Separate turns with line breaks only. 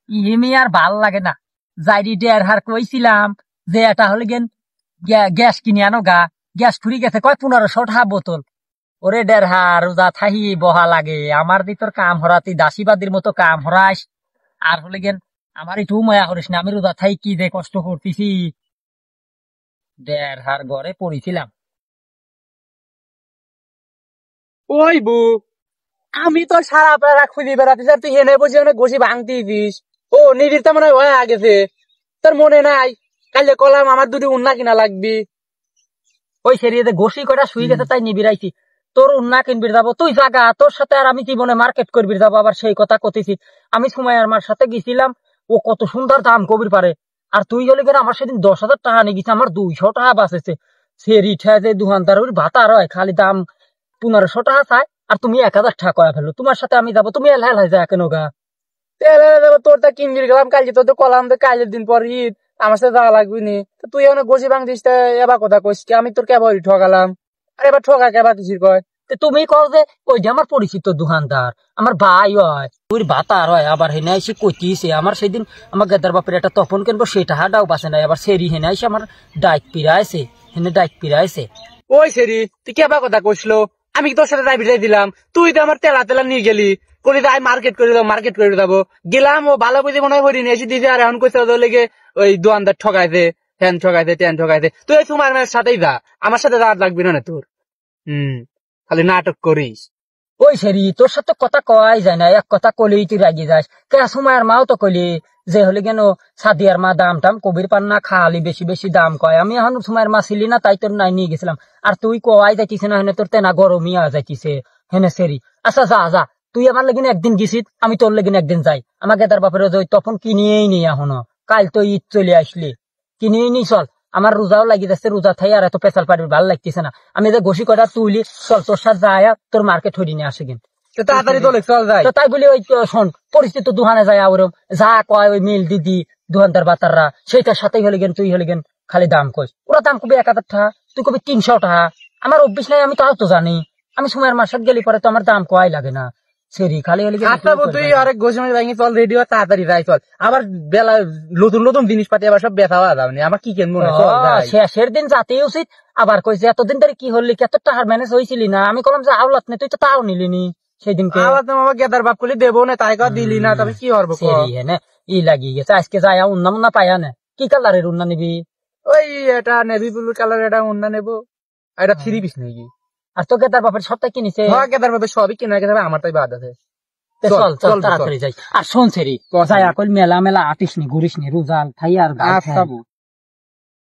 ইমি আর ভাল লাগে না। যাইরি ডের হার কইছিলাম যে এটা হলে গেন গ্যাস কিনে আনো গা, গ্যাস ফুরি গেছে কয় 1500 টাকা বোতল। ওরে ডের হার রোজা থাহি বহা লাগে, আমার দি তোর কাম হরাতি দাসীবাদীর মতো কাম হরাস। আর হলে গেন আমার একটু মায়া করিস না, আমি রোজা থাই কি যে কষ্ট করতেছি। ডের হার ঘরে পড়েছিলাম।
ওই বু, আমি তো সারা বেলা খুঁজি বেড়াতে তুই হেনে বসে অনেক ঘষি ভাঙতে দিস। ও নিবির তো মনে হয় হয়ে গেছে, তোর মনে নাই? কালে কলাম আমার দুটি উন্না কিনা লাগবি।
ওই সেরিয়ে গোসি কটা শুই গেছে তাই নিবিরাইছি। তোর উন্না কিনবির যাবো, তুই জাগা, তোর সাথে আর আমি জীবনে মার্কেট করবির যাবো, আবার সেই কথা কতেছি। আমি সুমাইয়ার মার সাথে গেছিলাম, ও কত সুন্দর দাম কবির পারে। আর তুই হলে গেলে আমার সেদিন 10,000 টাকা নিয়ে গেছে, আমার 200 টাকা বাঁচেছে। সেরি ঠেয়ে যে দোকানদার ওই ভাতা রয় খালি দাম 1500 টাকা চায়, আর তুমি 1000 টাকা কয়া ফেলো। তোমার সাথে আমি যাবো, তুমি এল হেল যায় কেন গা?
তোর তা কিনবির গেলাম কালকে, তোর তো কলাম তো কালের দিন পর ঈদ, আমার সাথে যাওয়া লাগবি নি। তুই অনেক ঘষি ভাঙতিস, এবার কথা কইস কি? আমি তোর কেবল ঠকালাম, আর এবার ঠকা কেবা কিসির কয়?
তুমি কও যে ওই যে আমার পরিচিত দোকানদার, আমার ভাই হয়, ওই ভাতা হয়, আবার হেনে এসে কইতিছে আমার সেদিন আমার গেদার বাপের একটা তপন কিনবো, সেই টাকাটাও বাঁচে নাই। আবার সেরি হেনে এসে আমার ডাইক পিরাইছে, হেনে ডাইক পিরাইছে।
ওই সেরি তুই কেবা কথা কইসলো? আমি কি তোর সাথে যাই বিটাই দিলাম? তুই তো আমার তেলা তেলা নিয়ে গেলি, কলি যাই মার্কেট করে যাবো, মার্কেট করে যাবো। গেলাম, ও ভালো বুঝে মনে হয় হরি নিয়ে এসে দিয়েছে, আর এখন কইছে ওদের লেগে ওই দোকানদার ঠকাইছে, ফ্যান ঠকাইছে, ট্যান ঠকাইছে। তুই এই তোমার সাথেই যা, আমার সাথে যাওয়ার লাগবি না তোর। খালি নাটক করিস।
ওই সেরি তোর সাথে কথা কওয়াই যায় না, এক কথা কলেই তুই রাগি যাস। কে সময়ের মাও তো কলি যে হলে কেন সাদিয়ার মা দাম টাম কবির পান না, খালি বেশি বেশি দাম কয়। আমি এখন সময়ের মা ছিলি না, তাই তোর নাই নিয়ে গেছিলাম। আর তুই কওয়াই যাইতিস না, হেনে তোর তেনা গরমিয়া যাইতিছে হেনে সেরি। আচ্ছা যা যা, তুই আমার লেগিন একদিন গেছিস, আমি তোর লেগিন একদিন যাই। আমাকে তার বাপের তখন কিনিয়েই নি, এখনো কাল তো ঈদ চলে আসলি, কিনিয়েই নি। চল, আমার রোজাও লাগি যাচ্ছে, রোজা থাই আর এত পেশাল পাড়ির ভালো লাগতেছে না। আমি যে ঘষি কটা তুইলি, চল তোর সাথে যায় তোর মার্কেট হইনি নিয়ে আসে কিন
তাড়াতাড়ি তোলে, চল যাই।
তো তাই বলি ওই শোন, পরিচিত দোকানে যায় ওরম যা কয় ওই মিল দিদি দোকানদার বাতাররা, সেইটার সাথেই হলে গেন তুই হলে গেন খালি দাম কইস। ওরা দাম কবি 1000 টাকা, তুই কবি 300 টাকা। আমার অভ্যেস নাই, আমি তাও তো জানি। আমি সময়ের মাসাত গেলি পরে তো আমার দাম কয় লাগে না। সেরি খালি হলে
তুই আরেক ঘষি মাঝে ভাঙি, চল রেডি হয়, তাড়াতাড়ি যাই চল। আবার বেলা নতুন নতুন জিনিসপাতি আবার সব বেচা হওয়া যাবে, আমার কি কেন মনে হয়
শেষের দিন যাতেই উচিত। আবার কইছে এতদিন ধরে কি হলি, কত টাকার ম্যানেজ হয়েছিলি না? আমি বললাম যে আওলাত নেই, তুই তো তাও নিলিনি সেদিনকে।
আবার তোমার গেদার বাপ করলে দেবো না, তাই কথা দিলি না, তবে কি করবো?
ই লাগি গেছে আজকে যায় উন্না মুন্না পায়া না। কি কালারের উন্না নিবি?
ওই এটা নেভি ব্লু কালার, এটা উন্না নেবো। এটা 3 পিস নাকি?
আর তো গেদার বাপের সবটাই কিনেছে?
হ্যাঁ, গেদার বাপের সবই কিনা গেছে, আমার তাই বাদ আছে।
চল চল তাড়াতাড়ি যাই। আর শোন সেরি, যাই আকল মেলা মেলা আটিস নি, ঘুরিস নি, রোজাল থাই আর